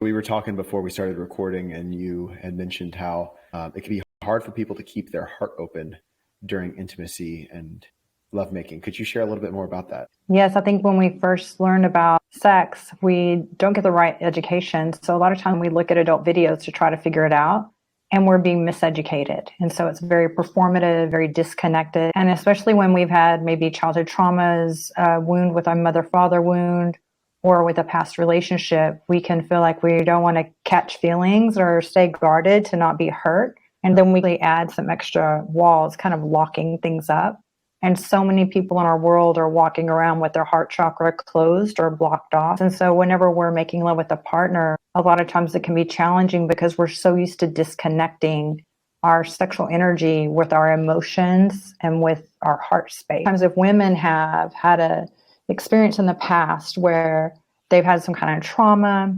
We were talking before we started recording, and you had mentioned how it can be hard for people to keep their heart open during intimacy and lovemaking. Could you share a little bit more about that? Yes, I think when we first learn about sex, we don't get the right education. So a lot of times we look at adult videos to try to figure it out, and we're being miseducated. And so it's very performative, very disconnected. And especially when we've had maybe childhood traumas, wound with a mother-father wound, or with a past relationship, we can feel like we don't want to catch feelings or stay guarded to not be hurt. And then we add some extra walls, kind of locking things up. And so many people in our world are walking around with their heart chakra closed or blocked off. And so whenever we're making love with a partner, a lot of times it can be challenging because we're so used to disconnecting our sexual energy with our emotions and with our heart space. Sometimes if women have had a experience in the past where they've had some kind of trauma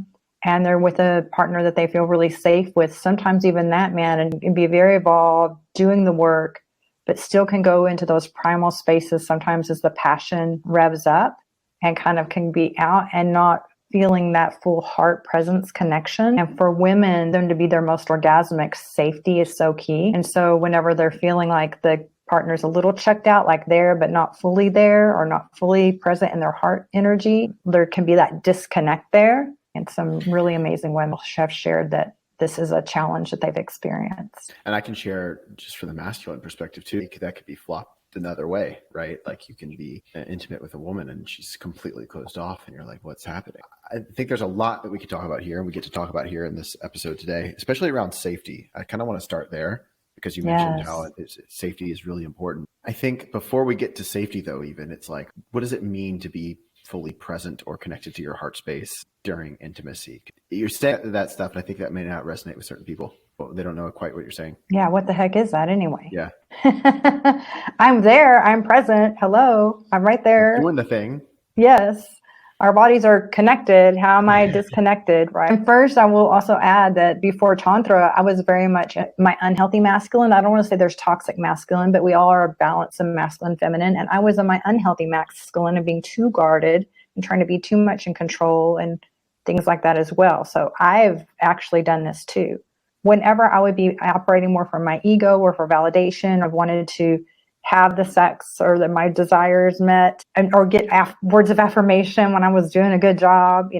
and they're with a partner that they feel really safe with, sometimes even that man can be very evolved, doing the work, but still can go into those primal spaces sometimes as the passion revs up and kind of can be out and not feeling that full heart presence connection. And for women, them to be their most orgasmic, safety is so key. And so whenever they're feeling like the partner's a little checked out, like there, but not fully there or not fully present in their heart energy, there can be that disconnect there. And some really amazing women have shared that this is a challenge that they've experienced. And I can share just from the masculine perspective too, that could be flopped another way, right? Like you can be intimate with a woman and she's completely closed off and you're like, what's happening? I think there's a lot that we could talk about here and we get to talk about here in this episode today, especially around safety. I kind of want to start there because you mentioned how safety is really important. I think before we get to safety though, even it's like, what does it mean to be fully present or connected to your heart space during intimacy? You're saying that stuff, and I think that may not resonate with certain people. They don't know quite what you're saying. Yeah, what the heck is that anyway? Yeah. I'm there. I'm present. Hello. I'm right there. Doing the thing. Yes. Our bodies are connected. How am I disconnected, right? And first, I will also add that before Tantra, I was very much my unhealthy masculine. I don't want to say there's toxic masculine, but we all are a balance of masculine, feminine. And I was in my unhealthy masculine and being too guarded and trying to be too much in control and things like that as well. So I've actually done this too. Whenever I would be operating more from my ego or for validation, I wanted to have the sex or that my desires met or get words of affirmation when I was doing a good job.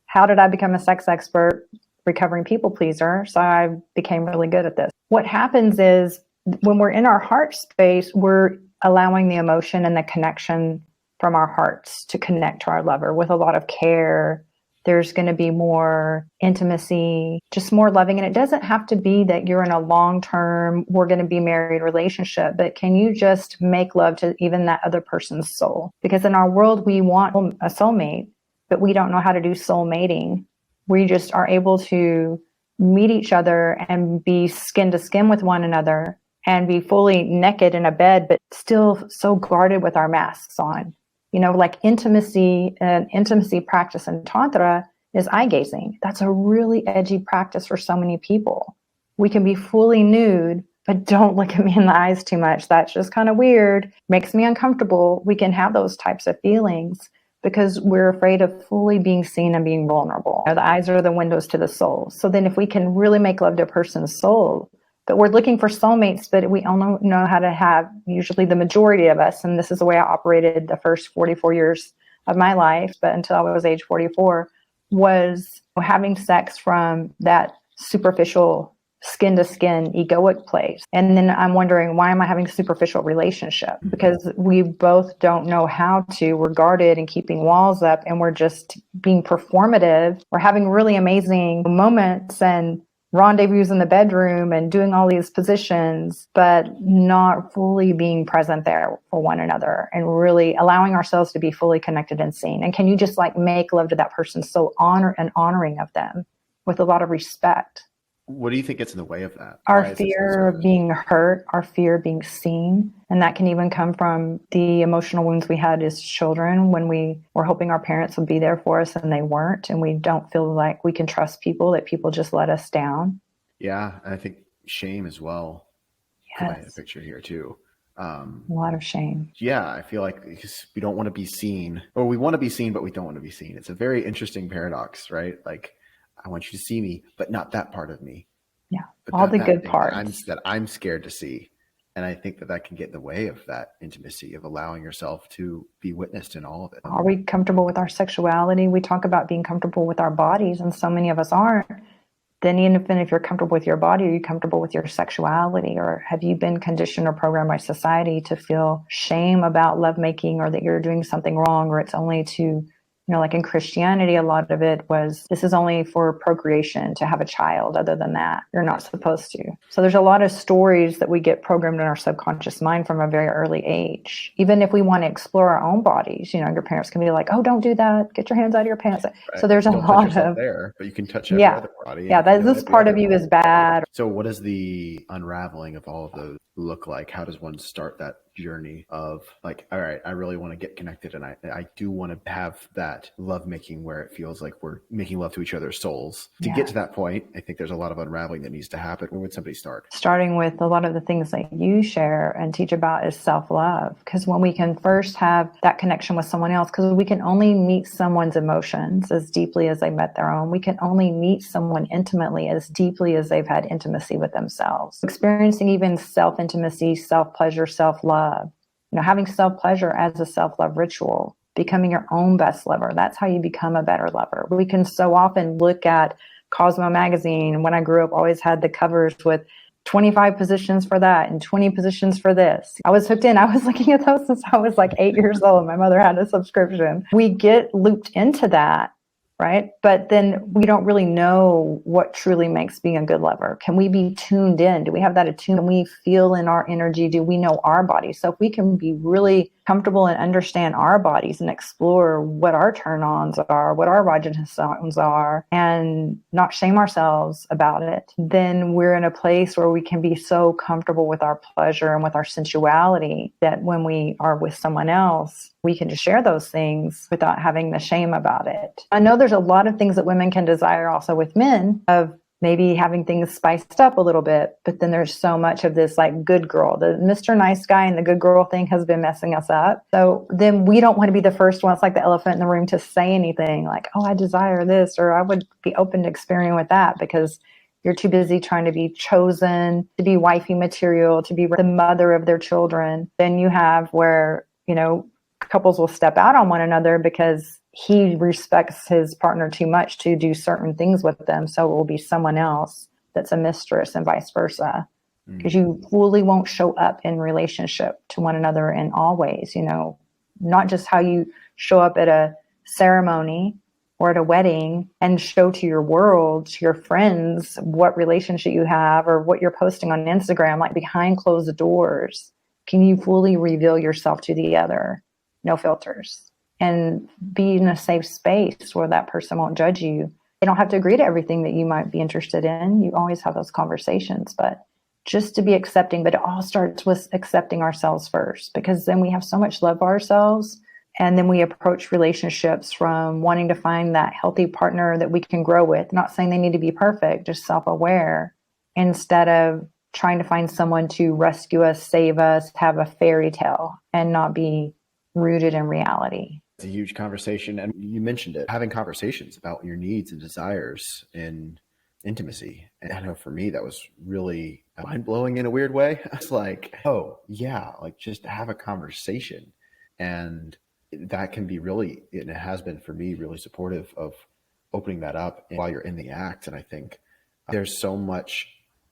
How did I become a sex expert, recovering people pleaser? So I became really good at this. What happens is when we're in our heart space, we're allowing the emotion and the connection from our hearts to connect to our lover with a lot of care. There's going to be more intimacy, just more loving. And it doesn't have to be that you're in a long-term, we're going to be married relationship, but can you just make love to even that other person's soul? Because in our world, we want a soulmate, but we don't know how to do soul mating. We just are able to meet each other and be skin to skin with one another and be fully naked in a bed, but still so guarded with our masks on. Like intimacy practice in Tantra is eye gazing. That's a really edgy practice for so many people. We can be fully nude, but don't look at me in the eyes too much. That's just kind of weird, makes me uncomfortable. We can have those types of feelings because we're afraid of fully being seen and being vulnerable. The eyes are the windows to the soul. So then if we can really make love to a person's soul, but we're looking for soulmates, but we only know how to have usually the majority of us. And this is the way I operated the first 44 years of my life. But until I was age 44 was having sex from that superficial skin to skin egoic place. And then I'm wondering, why am I having a superficial relationship? Because we both don't know how to. We're guarded and keeping walls up and we're just being performative. We're having really amazing moments and rendezvous in the bedroom and doing all these positions, but not fully being present there for one another and really allowing ourselves to be fully connected and seen. And can you just make love to that person so honoring of them with a lot of respect? What do you think gets in the way of that? Our fear of being hurt, our fear of being seen. And that can even come from the emotional wounds we had as children when we were hoping our parents would be there for us and they weren't. And we don't feel like we can trust people, that people just let us down. Yeah. And I think shame as well. Yes. Put a picture here too. A lot of shame. Yeah. I feel like because we don't want to be seen, or we want to be seen, but we don't want to be seen. It's a very interesting paradox, right? Like, I want you to see me, but not that part of me. Yeah. But All the that good thing parts. that I'm scared to see. And I think that can get in the way of that intimacy, of allowing yourself to be witnessed in all of it. Are we comfortable with our sexuality? We talk about being comfortable with our bodies, and so many of us aren't. Then even if you're comfortable with your body, are you comfortable with your sexuality? Or have you been conditioned or programmed by society to feel shame about lovemaking, or that you're doing something wrong, or it's only to, like in Christianity, a lot of it was, this is only for procreation, to have a child. Other than that, you're not supposed to. So there's a lot of stories that we get programmed in our subconscious mind from a very early age. Even if we want to explore our own bodies, your parents can be like, oh, don't do that. Get your hands out of your pants. Right. So there's don't touch yourself there, but you can touch every other body. Yeah, this part of you is bad. So what does the unraveling of all of those look like? How does one start that journey of like, all right, I really want to get connected, and I do want to have that love making where it feels like we're making love to each other's souls. To get to that point, I think there's a lot of unraveling that needs to happen. Where would somebody start? Starting with a lot of the things that you share and teach about is self-love. Because when we can first have that connection with someone else, because we can only meet someone's emotions as deeply as they met their own. We can only meet someone intimately as deeply as they've had intimacy with themselves. Experiencing even self-intimacy, self-pleasure, self-love, having self-pleasure as a self-love ritual, becoming your own best lover. That's how you become a better lover. We can so often look at Cosmo magazine. When I grew up, always had the covers with 25 positions for that and 20 positions for this. I was hooked in. I was looking at those since I was like 8 years old. My mother had a subscription. We get looped into that, right? But then we don't really know what truly makes being a good lover. Can we be tuned in? Do we have that attuned? Can we feel in our energy? Do we know our body? So if we can be really comfortable and understand our bodies and explore what our turn-ons are, what our erogenous zones are, and not shame ourselves about it, then we're in a place where we can be so comfortable with our pleasure and with our sensuality that when we are with someone else, we can just share those things without having the shame about it. I know there's a lot of things that women can desire also with men, of maybe having things spiced up a little bit, but then there's so much of this like good girl. The Mr. Nice Guy and the good girl thing has been messing us up. So then we don't want to be the first one. It's like the elephant in the room to say anything like, oh, I desire this, or I would be open to experimenting with that, because you're too busy trying to be chosen, to be wifey material, to be the mother of their children. Then you have where, couples will step out on one another because he respects his partner too much to do certain things with them. So it will be someone else that's a mistress, and vice versa. Because you fully won't show up in relationship to one another in all ways, not just how you show up at a ceremony or at a wedding and show to your world, to your friends, what relationship you have or what you're posting on Instagram, like behind closed doors. Can you fully reveal yourself to the other? No filters, and be in a safe space where that person won't judge you. They don't have to agree to everything that you might be interested in. You always have those conversations, but just to be accepting. But it all starts with accepting ourselves first, because then we have so much love for ourselves. And then we approach relationships from wanting to find that healthy partner that we can grow with. Not saying they need to be perfect, just self-aware, instead of trying to find someone to rescue us, save us, have a fairy tale, and not be rooted in reality. It's a huge conversation. And you mentioned it, having conversations about your needs and desires in intimacy. And I know for me, that was really mind blowing in a weird way. It's like, oh yeah, like just have a conversation. And that can be really, and it has been for me, really supportive of opening that up while you're in the act. And I think there's so much,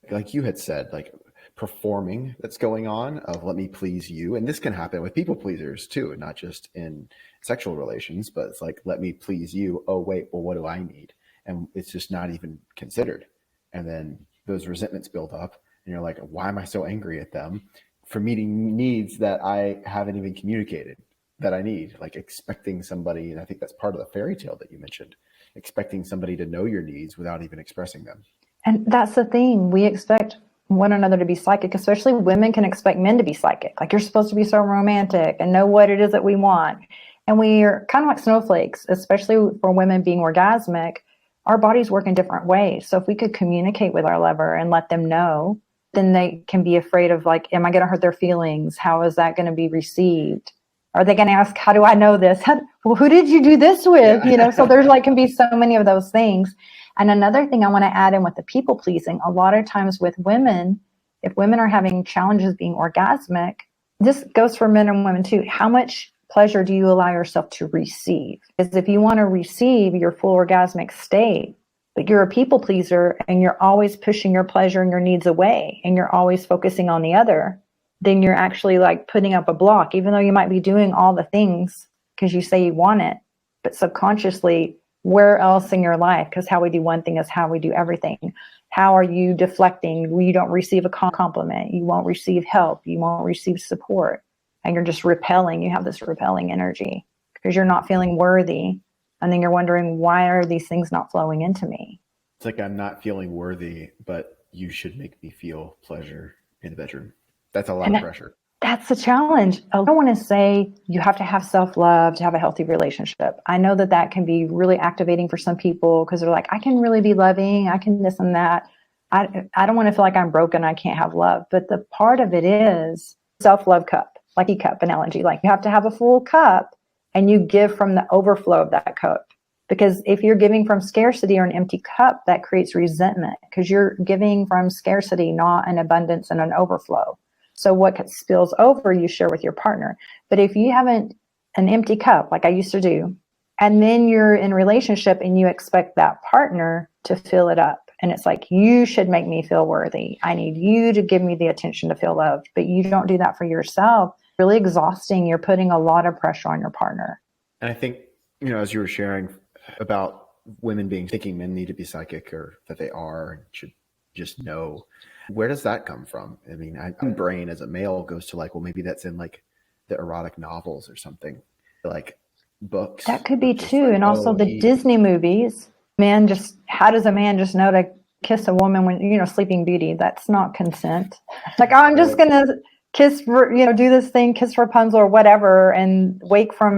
like you had said, like performing that's going on of let me please you. And this can happen with people pleasers too, not just in sexual relations, but it's like, let me please you. Oh, wait, well, what do I need? And it's just not even considered. And then those resentments build up and you're like, why am I so angry at them for meeting needs that I haven't even communicated that I need? Like expecting somebody, and I think that's part of the fairy tale that you mentioned, expecting somebody to know your needs without even expressing them. And that's the thing. We expect one another to be psychic, especially women can expect men to be psychic. Like, you're supposed to be so romantic and know what it is that we want. And we're kind of like snowflakes, especially for women being orgasmic. Our bodies work in different ways. So if we could communicate with our lover and let them know, then they can be afraid of like, am I going to hurt their feelings? How is that going to be received? Are they going to ask, how do I know this? Well, who did you do this with? Yeah. So there's like can be so many of those things. And another thing I want to add in with the people pleasing, a lot of times with women, if women are having challenges being orgasmic, this goes for men and women too. How much pleasure do you allow yourself to receive? Because if you want to receive your full orgasmic state, but you're a people pleaser and you're always pushing your pleasure and your needs away and you're always focusing on the other, then you're actually like putting up a block, even though you might be doing all the things because you say you want it, but subconsciously, where else in your life? Because how we do one thing is how we do everything. How are you deflecting? You don't receive a compliment. You won't receive help. You won't receive support. And you're just repelling. You have this repelling energy because you're not feeling worthy. And then you're wondering, why are these things not flowing into me? It's like, I'm not feeling worthy, but you should make me feel pleasure in the bedroom. That's a lot of pressure. That's the challenge. I don't want to say you have to have self-love to have a healthy relationship. I know that can be really activating for some people because they're like, I can really be loving. I can this and that. I don't want to feel like I'm broken. I can't have love. But the part of it is self-love cup, like teacup analogy. Like you have to have a full cup and you give from the overflow of that cup. Because if you're giving from scarcity or an empty cup, that creates resentment because you're giving from scarcity, not an abundance and an overflow. So what spills over, you share with your partner. But if you haven't an empty cup, like I used to do, and then you're in a relationship and you expect that partner to fill it up. And it's like, you should make me feel worthy. I need you to give me the attention to feel loved. But you don't do that for yourself. Really exhausting. You're putting a lot of pressure on your partner. And I think, as you were sharing about women thinking men need to be psychic or that they are and should just know. Where does that come from? I mean, my brain as a male goes to like, well, maybe that's in like the erotic novels or something, like books. That could be too. Like, and also the Disney movies. How does a man just know to kiss a woman when, Sleeping Beauty? That's not consent. Like, oh, I'm just going to kiss, do this thing, kiss Rapunzel or whatever, and wake from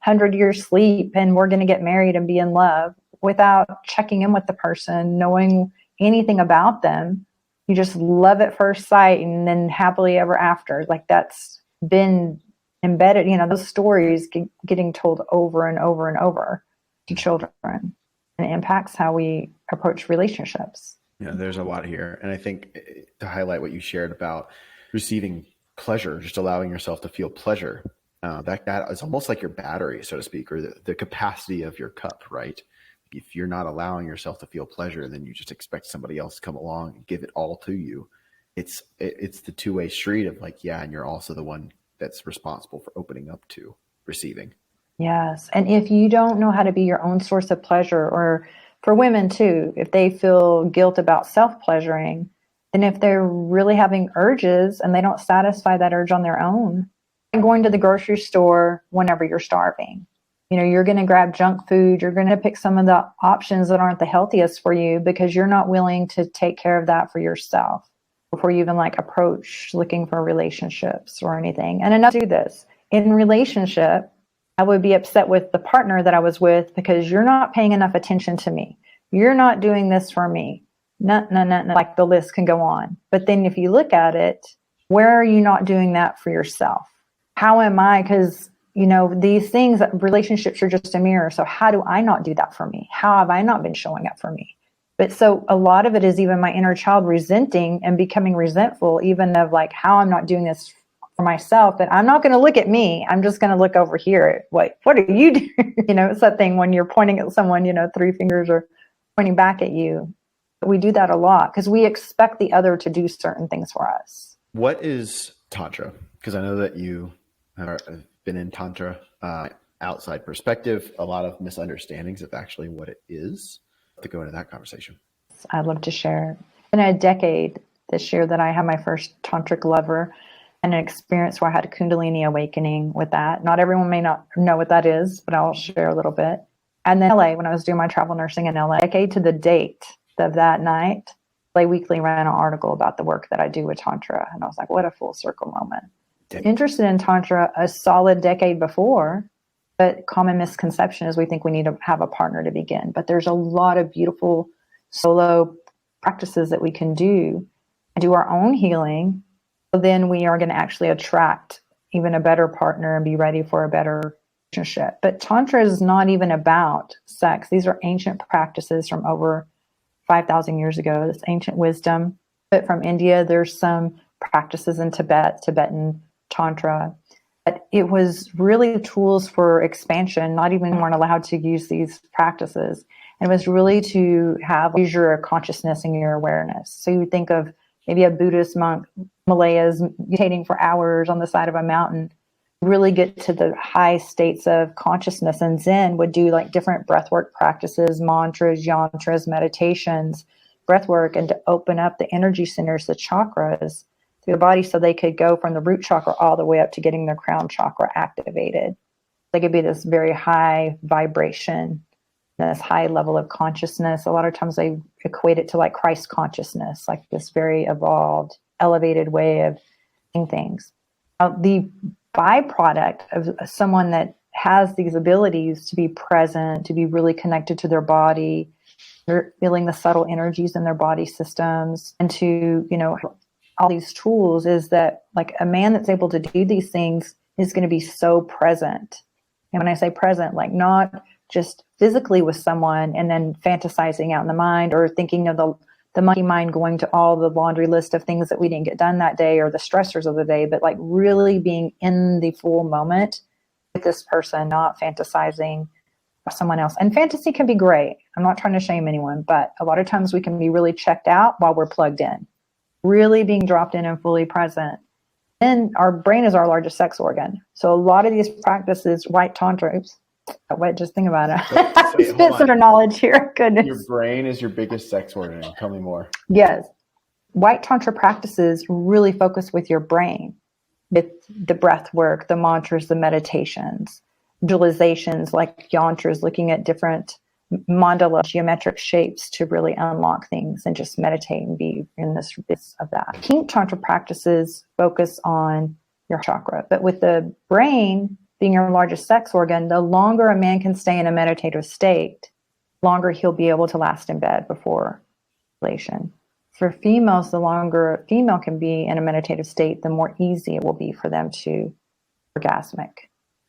100-year sleep and we're going to get married and be in love without checking in with the person, knowing anything about them. You just love at first sight and then happily ever after. Like that's been embedded, those stories getting told over and over and over to children. And it impacts how we approach relationships. Yeah, there's a lot here. And I think to highlight what you shared about receiving pleasure, just allowing yourself to feel pleasure, that is almost like your battery, so to speak, or the capacity of your cup, right? If you're not allowing yourself to feel pleasure, then you just expect somebody else to come along and give it all to you. It's the two-way street of like, yeah, and you're also the one that's responsible for opening up to receiving. Yes. And if you don't know how to be your own source of pleasure, or for women too, if they feel guilt about self-pleasuring, then if they're really having urges and they don't satisfy that urge on their own, going to the grocery store whenever you're starving. You're going to grab junk food. You're going to pick some of the options that aren't the healthiest for you because you're not willing to take care of that for yourself before you even approach looking for relationships or anything. And enough to do this. In relationship, I would be upset with the partner that I was with because you're not paying enough attention to me. You're not doing this for me. No. Like the list can go on. But then if you look at it, where are you not doing that for yourself? How am I? Because these things, relationships are just a mirror. So how do I not do that for me? How have I not been showing up for me? But so a lot of it is even my inner child resenting and becoming resentful, even of like how I'm not doing this for myself. But I'm not going to look at me. I'm just going to look over here. What are you doing? It's that thing when you're pointing at someone, 3 fingers are pointing back at you. We do that a lot because we expect the other to do certain things for us. What is Tantra? Because I know that you have been in Tantra, outside perspective, a lot of misunderstandings of actually what it is. To go into that conversation. I'd love to share. In a decade this year that I had my first tantric lover and an experience where I had a Kundalini awakening with that. Not everyone may not know what that is, but I'll share a little bit. And then LA, when I was doing my travel nursing in LA, decade to the date of that night, LA Weekly ran an article about the work that I do with Tantra. And I was like, what a full circle moment. Interested in Tantra a solid decade before, but common misconception is we think we need to have a partner to begin. But there's a lot of beautiful solo practices that we can do and do our own healing. So then we are going to actually attract, even a better partner and be ready for a better relationship. But Tantra is not even about sex. These are ancient practices from over 5,000 years ago. This ancient wisdom. But from India, there's some practices in Tibet, Tibetan Tantra. But it was really tools for expansion. Not even weren't allowed to use these practices. And it was really to have your consciousness and your awareness. So you think of maybe a Buddhist monk, Himalayas, meditating for hours on the side of a mountain, really get to the high states of consciousness. And Zen would do like different breathwork practices, mantras, yantras, meditations, breathwork, and to open up the energy centers, the chakras through the body, so they could go from the root chakra all the way up to getting their crown chakra activated. They could be this very high vibration, this high level of consciousness. A lot of times they equate it to like Christ consciousness, like this very evolved, elevated way of seeing things. The byproduct of someone that has these abilities to be present, to be really connected to their body, they're feeling the subtle energies in their body systems, and to, all these tools, is that like a man that's able to do these things is going to be so present. And when I say present, like not just physically with someone and then fantasizing out in the mind or thinking of the monkey mind going to all the laundry list of things that we didn't get done that day or the stressors of the day, but like really being in the full moment with this person, not fantasizing about someone else. And fantasy can be great. I'm not trying to shame anyone, but a lot of times we can be really checked out while we're plugged in, really being dropped in and fully present. Then our brain is our largest sex organ. So a lot of these practices, white tantra, just think about it. Spit sort of knowledge here. Goodness. Your brain is your biggest sex organ. Tell me more. Yes. White tantra practices really focus with your brain, with the breath work, the mantras, the meditations, visualizations like yantras, looking at different mandala geometric shapes to really unlock things and just meditate and be in this of that. Pink tantra practices focus on your chakra, but with the brain being your largest sex organ, the longer a man can stay in a meditative state, longer he'll be able to last in bed before relation. For females, the longer a female can be in a meditative state, the more easy it will be for them to orgasmic.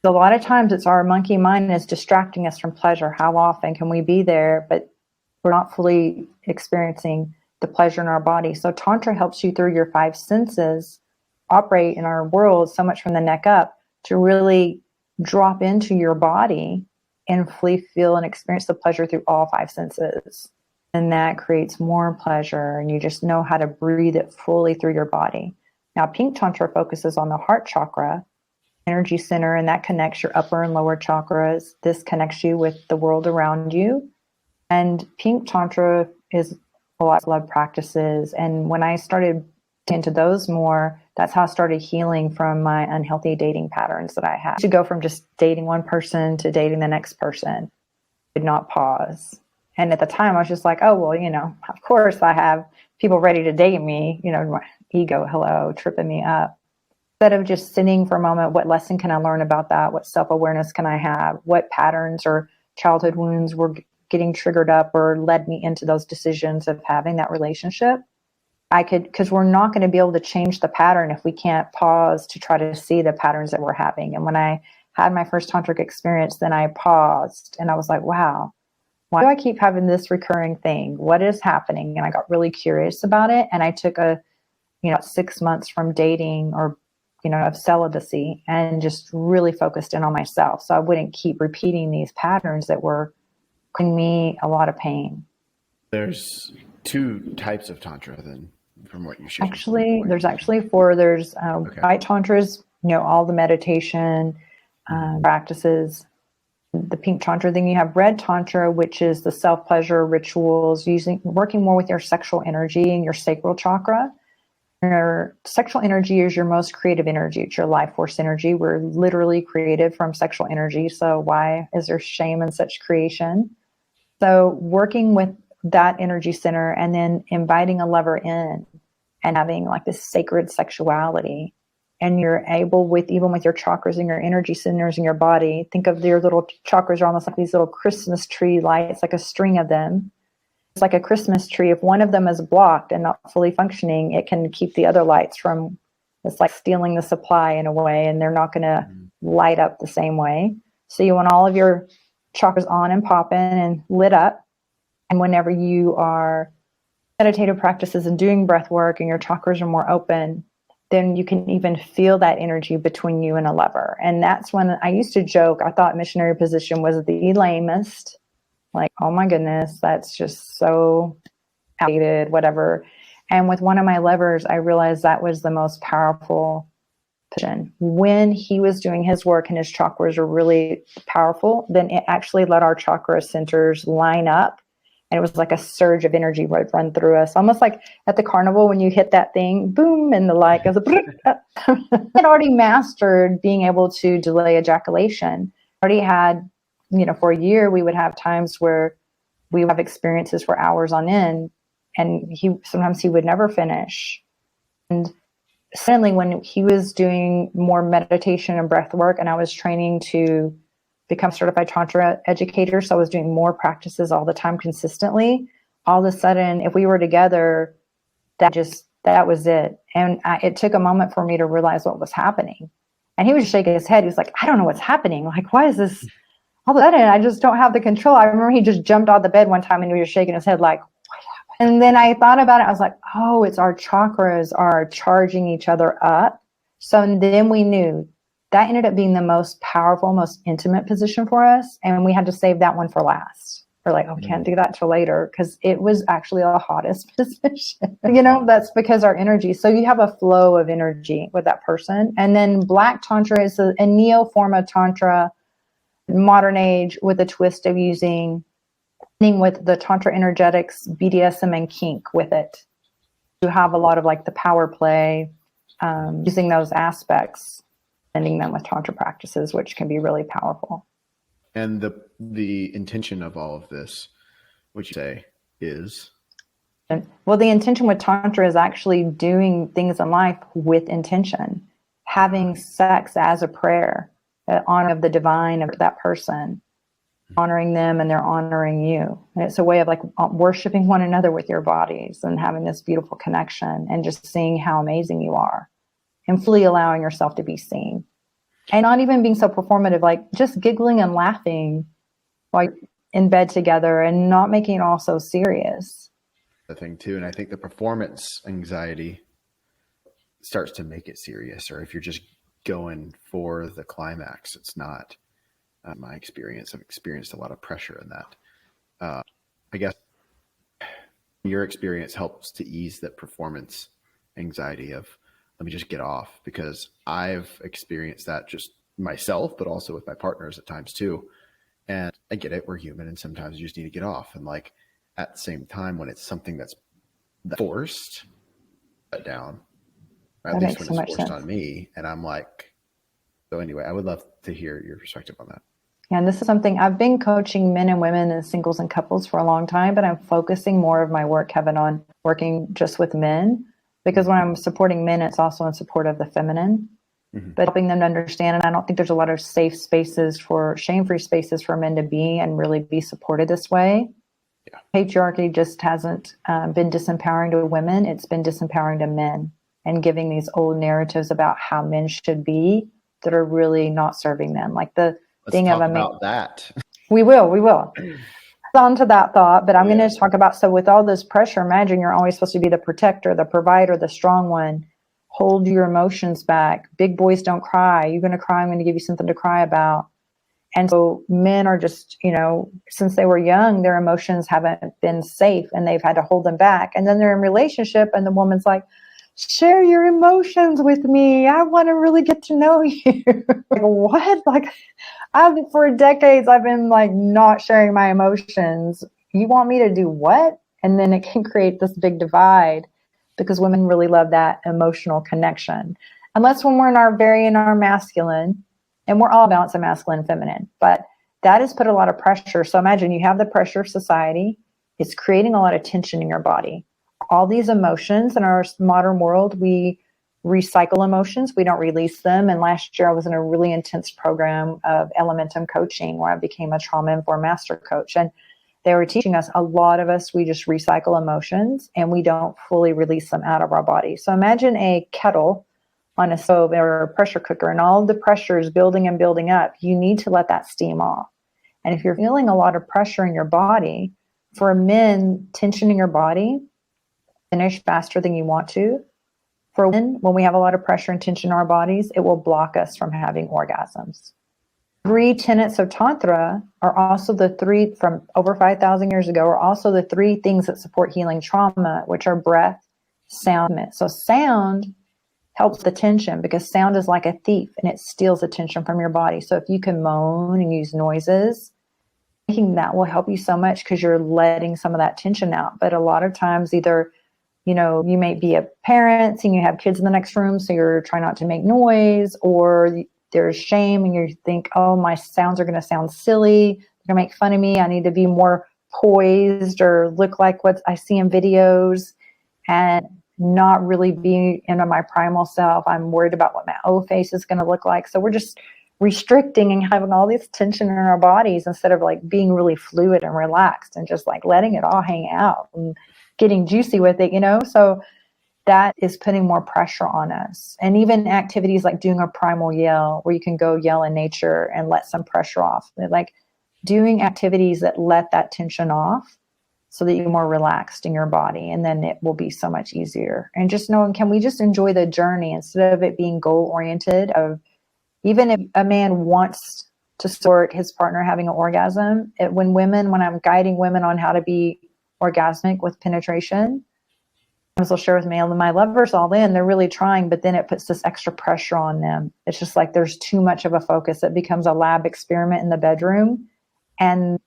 So a lot of times it's our monkey mind is distracting us from pleasure. How often can we be there, but we're not fully experiencing the pleasure in our body? So Tantra helps you through your five senses operate in our world so much from the neck up to really drop into your body and fully feel and experience the pleasure through all five senses. And that creates more pleasure, and you just know how to breathe it fully through your body. Now, Pink Tantra focuses on the heart chakra, energy center, and that connects your upper and lower chakras. This connects you with the world around you. And Pink Tantra is a lot of love practices. And when I started into those more, that's how I started healing from my unhealthy dating patterns that I had. To go from just dating one person to dating the next person, did not pause. And at the time, I was just like, oh, well, of course I have people ready to date me, my ego, tripping me up. Instead of just sitting for a moment, what lesson can I learn about that? What self-awareness can I have? What patterns or childhood wounds were getting triggered up or led me into those decisions of having that relationship? Because we're not going to be able to change the pattern if we can't pause to try to see the patterns that we're having. And when I had my first tantric experience, then I paused and I was like, wow, why do I keep having this recurring thing? What is happening? And I got really curious about it. And I took 6 months from dating or, of celibacy and just really focused in on myself. So I wouldn't keep repeating these patterns that were causing me a lot of pain. There's two types of Tantra then, from what you shared. There's actually four. There's white Tantras, all the meditation practices. The Pink Tantra, then you have red Tantra, which is the self-pleasure rituals, working more with your sexual energy and your sacral chakra. Your sexual energy is your most creative energy. It's your life force energy. We're literally created from sexual energy. So why is there shame in such creation? So working with that energy center and then inviting a lover in and having like this sacred sexuality. And you're able even with your chakras and your energy centers in your body, think of your little chakras are almost like these little Christmas tree lights, like a string of them. It's like a Christmas tree. If one of them is blocked and not fully functioning, it can keep the other lights from It's like stealing the supply in a way, and they're not going to light up the same way. So you want all of your chakras on and popping and lit up. And whenever you are meditative practices and doing breath work and your chakras are more open, then you can even feel that energy between you and a lover. And that's when I used to joke, I thought missionary position was the lamest. Like, oh my goodness, that's just so outdated, whatever. And with one of my lovers, I realized that was the most powerful position. When he was doing his work and his chakras were really powerful, then it actually let our chakra centers line up. And it was like a surge of energy would run through us, almost like at the carnival when you hit that thing, boom, and the light goes. I had already mastered being able to delay ejaculation. I already had, for a year, we would have times where we would have experiences for hours on end, and sometimes he would never finish. And suddenly when he was doing more meditation and breath work, and I was training to become certified Tantra educator, so I was doing more practices all the time consistently, all of a sudden, if we were together, that was it. And it took a moment for me to realize what was happening. And he was shaking his head. He was like, I don't know what's happening. Like, why is this all of a sudden? I just don't have the control. I remember he just jumped out of the bed one time and he was shaking his head like, what happened? And then I thought about it. I was like, oh, it's our chakras are charging each other up. So then we knew that ended up being the most powerful, most intimate position for us. And we had to save that one for last. We're like, oh, we can't do that till later because it was actually the hottest position. That's because our energy. So you have a flow of energy with that person. And then Black Tantra is a neo form of Tantra, modern age, with a twist of using with the Tantra energetics, BDSM, and kink with it. You have a lot of like the power play, using those aspects, ending them with Tantra practices, which can be really powerful. And the intention of all of this, would you say, is? Well, the intention with Tantra is actually doing things in life with intention, having sex as a prayer, honor of the divine of that person, honoring them and they're honoring you. And it's a way of like worshiping one another with your bodies and having this beautiful connection and just seeing how amazing you are and fully allowing yourself to be seen. And not even being so performative, like just giggling and laughing while you're in bed together and not making it all so serious. The thing too, and I think the performance anxiety starts to make it serious, or if you're just going for the climax, it's not my experience. I've experienced a lot of pressure in that. I guess your experience helps to ease that performance anxiety of, let me just get off, because I've experienced that just myself, but also with my partners at times too. And I get it. We're human. And sometimes you just need to get off. And like at the same time, when it's something that's forced, let down, or at least when it's forced on me. And I'm like, so anyway, I would love to hear your perspective on that. Yeah, and this is something I've been coaching men and women and singles and couples for a long time, but I'm focusing more of my work, Kevin, on working just with men. Because when I'm supporting men, it's also in support of the feminine, but helping them to understand. And I don't think there's a lot of safe spaces shame-free spaces for men to be and really be supported this way. Yeah. Patriarchy just hasn't been disempowering to women. It's been disempowering to men and giving these old narratives about how men should be that are really not serving them. Like the thing of about that. We will. On to that thought, but I'm going to talk about, so with all this pressure, imagine you're always supposed to be the protector, the provider, the strong one. Hold your emotions back. Big boys don't cry. You're going to cry. I'm going to give you something to cry about. And so men are just, since they were young, their emotions haven't been safe and they've had to hold them back. And then they're in a relationship and the woman's like, share your emotions with me. I want to really get to know you. Like, what? Like, for decades, I've been like not sharing my emotions. You want me to do what? And then it can create this big divide because women really love that emotional connection. Unless when we're in our masculine, and we're all balanced in masculine and feminine, but that has put a lot of pressure. So imagine you have the pressure of society. It's creating a lot of tension in your body. All these emotions in our modern world, we recycle emotions. We don't release them. And last year I was in a really intense program of Elementum coaching where I became a trauma-informed master coach. And they were teaching us, a lot of us, we just recycle emotions and we don't fully release them out of our body. So imagine a kettle on a stove or a pressure cooker, and all of the pressure is building and building up, you need to let that steam off. And if you're feeling a lot of pressure in your body, for men, tension in your body, finish faster than you want to. For women, when we have a lot of pressure and tension in our bodies, it will block us from having orgasms. 3 tenets of Tantra are also the 3 from over 5,000 years ago, are also the 3 things that support healing trauma, which are breath, sound. So sound helps the tension because sound is like a thief and it steals attention from your body. So if you can moan and use noises, thinking that will help you so much because you're letting some of that tension out. But a lot of times either, you know, you may be a parent and you have kids in the next room, so you're trying not to make noise, or there's shame and you think, oh, my sounds are going to sound silly. They're going to make fun of me. I need to be more poised or look like what I see in videos and not really be into my primal self. I'm worried about what my O face is going to look like. So we're just restricting and having all this tension in our bodies instead of like being really fluid and relaxed and just like letting it all hang out and getting juicy with it, you know? So that is putting more pressure on us. And even activities like doing a primal yell, where you can go yell in nature and let some pressure off. Like doing activities that let that tension off so that you're more relaxed in your body, and then it will be so much easier. And just knowing, can we just enjoy the journey instead of it being goal oriented? Of even if a man wants to support his partner having an orgasm, when I'm guiding women on how to be orgasmic with penetration, will share with me, my lover's all in, they're really trying, but then it puts this extra pressure on them. It's just like there's too much of a focus. It becomes a lab experiment in the bedroom. And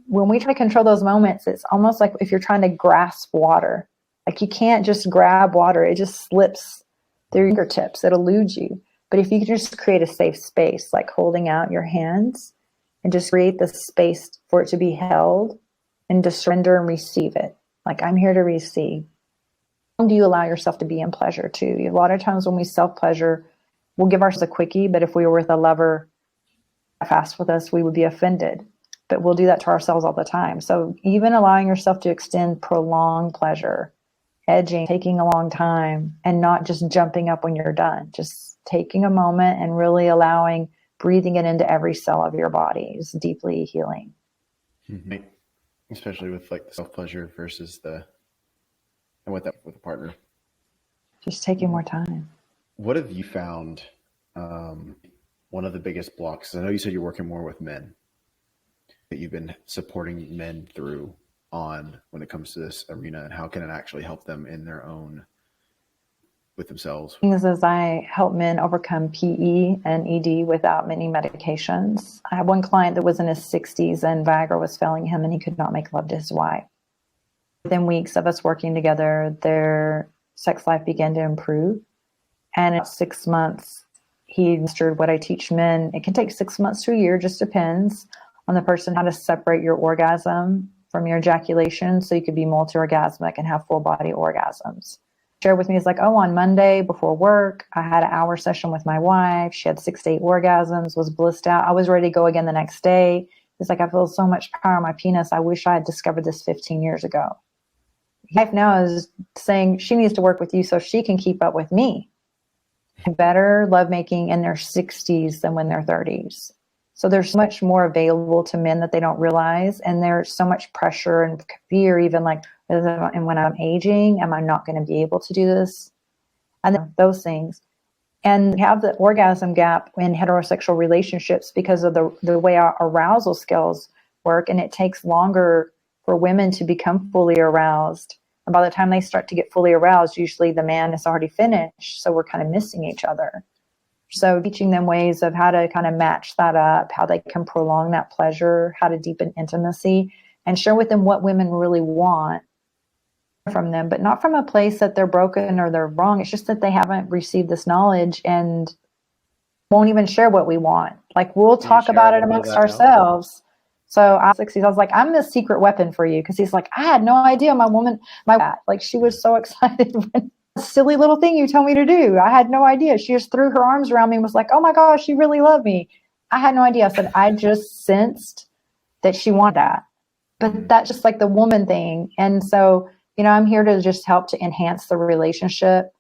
when we try to control those moments, it's almost like if you're trying to grasp water. Like you can't just grab water. It just slips through your fingertips. It eludes you. But if you can just create a safe space, like holding out your hands and just create the space for it to be held and to surrender and receive it. Like, I'm here to receive. How do you allow yourself to be in pleasure too? A lot of times when we self-pleasure, we'll give ourselves a quickie, but if we were with a lover fast with us, we would be offended. But we'll do that to ourselves all the time. So even allowing yourself to extend prolonged pleasure, edging, taking a long time, and not just jumping up when you're done, just taking a moment and really allowing, breathing it into every cell of your body is deeply healing. Mm-hmm. Especially with like the self-pleasure versus and with a partner. Just taking more time. What have you found one of the biggest blocks? I know you said you're working more with men, that you've been supporting men through on when it comes to this arena, and how can it actually help them in their own, with themselves? Things as I help men overcome PE and ED without many medications. I had one client that was in his 60s and Viagra was failing him and he could not make love to his wife. Within weeks of us working together, their sex life began to improve. And in 6 months, he mastered what I teach men. It can take 6 months to a year, just depends on the person, how to separate your orgasm from your ejaculation so you could be multi-orgasmic and have full body orgasms. Share with me is like, oh, on Monday before work, I had an hour session with my wife. She had 6 to 8 orgasms, was blissed out. I was ready to go again the next day. It's like, I feel so much power in my penis. I wish I had discovered this 15 years ago. Wife now is saying she needs to work with you so she can keep up with me. Better lovemaking in their 60s than when they're 30s. So there's much more available to men that they don't realize. And there's so much pressure and fear, even like, and when I'm aging, am I not going to be able to do this? And those things. And we have the orgasm gap in heterosexual relationships because of the way our arousal skills work. And it takes longer for women to become fully aroused. And by the time they start to get fully aroused, usually the man is already finished. So we're kind of missing each other. So teaching them ways of how to kind of match that up, how they can prolong that pleasure, how to deepen intimacy, and share with them what women really want from them, but not from a place that they're broken or they're wrong. It's just that they haven't received this knowledge and won't even share what we want. Like, we'll talk about it amongst ourselves. So I was like, I'm the secret weapon for you. Cause he's like, I had no idea like she was so excited when silly little thing you told me to do. I had no idea. She just threw her arms around me and was like, oh my gosh, she really loved me. I had no idea. I said, I just sensed that she wanted that. But that's just like the woman thing. And so, I'm here to just help to enhance the relationship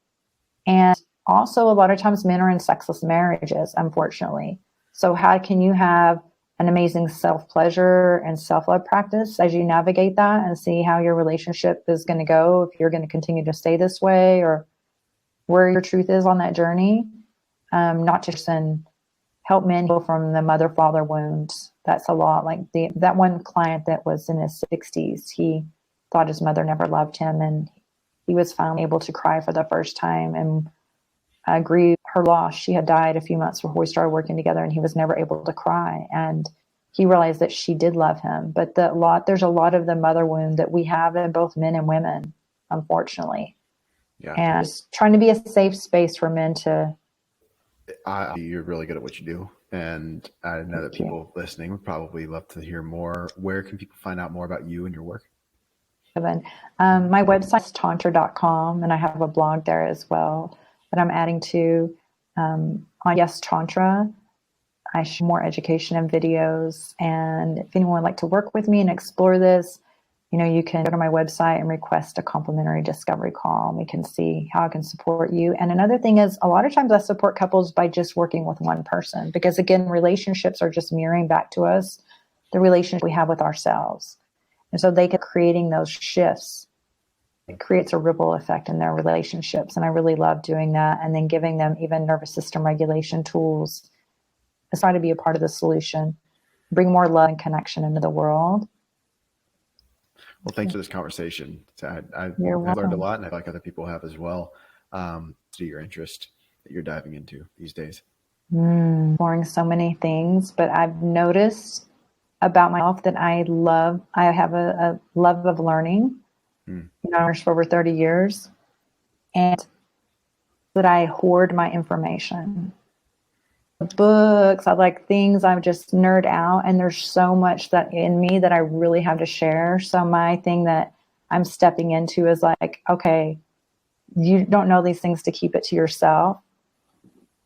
and also a lot of times men are in sexless marriages, unfortunately. So how can you have an amazing self-pleasure and self-love practice as you navigate that and see how your relationship is going to go, if you're going to continue to stay this way or where your truth is on that journey? Not just in help men heal from the mother-father wounds. That's a lot. Like that one client that was in his 60s, he thought his mother never loved him, and he was finally able to cry for the first time and grieve her loss. She had died a few months before we started working together, and he was never able to cry. And he realized that she did love him. But there's a lot of the mother wound that we have in both men and women, unfortunately. Yeah. And just trying to be a safe space for men to. You're really good at what you do. And I know that people listening would probably love to hear more. Where can people find out more about you and your work? My website is tantra.com, and I have a blog there as well that I'm adding to. On Yes Tantra, I share more education and videos. And if anyone would like to work with me and explore this, you can go to my website and request a complimentary discovery call, and we can see how I can support you. And another thing is, a lot of times I support couples by just working with one person, because again, relationships are just mirroring back to us the relationship we have with ourselves. And so they keep creating those shifts. It creates a ripple effect in their relationships. And I really love doing that. And then giving them even nervous system regulation tools. I try to be a part of the solution, bring more love and connection into the world. Well, thanks for this conversation. I've You're learned a lot, and I feel like other people have as well. To your interest that you're diving into these days. Exploring so many things, but I've noticed about myself that I have a love of learning. For over 30 years, and that I hoard my information. Books, I like things, I just nerd out, and there's so much that in me that I really have to share. So my thing that I'm stepping into is like, okay, you don't know these things to keep it to yourself.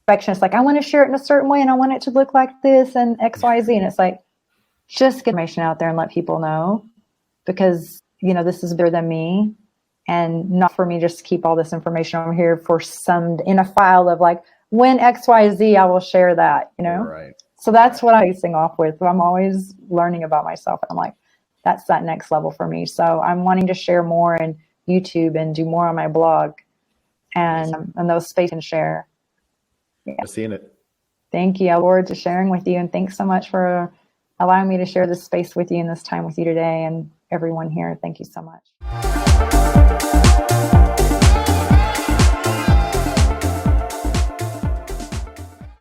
Perfectionist, like I want to share it in a certain way, and I want it to look like this and XYZ, and it's like, just get information out there and let people know, because this is bigger than me, and not for me just to keep all this information over here for some in a file of like, when XYZ I will share that, Right. So that's what I'm facing off with. I'm always learning about myself. I'm like, that's that next level for me. So I'm wanting to share more in YouTube and do more on my blog, and those space can share. Yeah. Seeing it. Thank you. I look forward to sharing with you, and thanks so much for allowing me to share this space with you and this time with you today, and everyone here. Thank you so much.